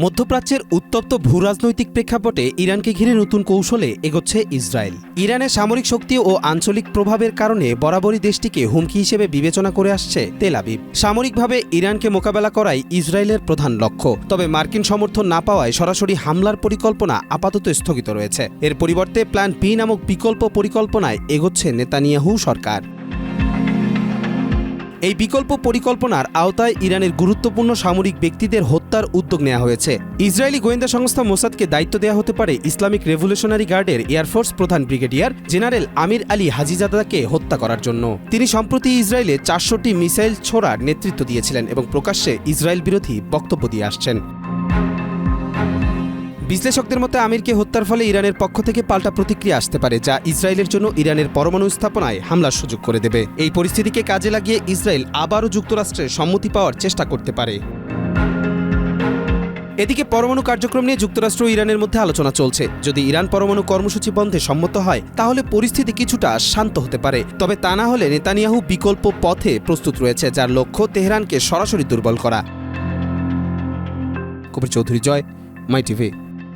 মধ্যপ্রাচ্যের উত্তপ্ত ভূরাজনৈতিক প্রেক্ষাপটে ইরানকে ঘিরে নতুন কৌশলে এগোচ্ছে ইসরায়েল। ইরানের সামরিক শক্তি ও আঞ্চলিক প্রভাবের কারণে বরাবরই দেশটিকে হুমকি হিসেবে বিবেচনা করে আসছে তেল আবিব। সামরিকভাবে ইরানকে মোকাবেলা করাই ইসরায়েলের প্রধান লক্ষ্য। তবে মার্কিন সমর্থন না পাওয়ায় সরাসরি হামলার পরিকল্পনা আপাতত স্থগিত রয়েছে। এর পরিবর্তে প্ল্যান বি নামক বিকল্প পরিকল্পনায় এগোচ্ছে নেতানিয়াহু সরকার। এই বিকল্প পরিকল্পনার আওতায় ইরানের গুরুত্বপূর্ণ সামরিক ব্যক্তিদের হত্যার উদ্যোগ নেওয়া হয়েছে। ইসরায়েলি গোয়েন্দা সংস্থা মোসাদকে দায়িত্ব দেওয়া হতে পারে ইসলামিক রেভলিউশনারি গার্ডের এয়ারফোর্স প্রধান ব্রিগেডিয়ার জেনারেল আমির আলী হাজিজাদাকে হত্যা করার জন্য। তিনি সম্প্রতি ইসরায়েলে 400টি মিসাইল ছোড়ার নেতৃত্ব দিয়েছিলেন এবং প্রকাশ্যে ইসরায়েল বিরোধী বক্তব্য দিয়ে আসছেন। বিশ্লেষকদের মতে আমিরকে হত্যার ফলে ইরানের পক্ষ থেকে পাল্টা প্রতিক্রিয়া আসতে পারে, যা ইসরায়েলের জন্য ইরানের পরমাণু স্থাপনায় হামলার সুযোগ করে দেবে। এই পরিস্থিতিকে কাজে লাগিয়ে ইসরায়েল আবারও যুক্তরাষ্ট্রের সম্মতি পাওয়ার চেষ্টা করতে পারে। এদিকে পরমাণু কার্যক্রম নিয়ে যুক্তরাষ্ট্র ও ইরানের মধ্যে আলোচনা চলছে। যদি ইরান পরমাণু কর্মসূচি বন্ধে সম্মত হয় তাহলে পরিস্থিতি কিছুটা শান্ত হতে পারে। তবে তা না হলে নেতানিয়াহু বিকল্প পথে প্রস্তুত রয়েছে, যার লক্ষ্য তেহরানকে সরাসরি দুর্বল করা। কবির চৌধুরী, জয়, মাই টিভি।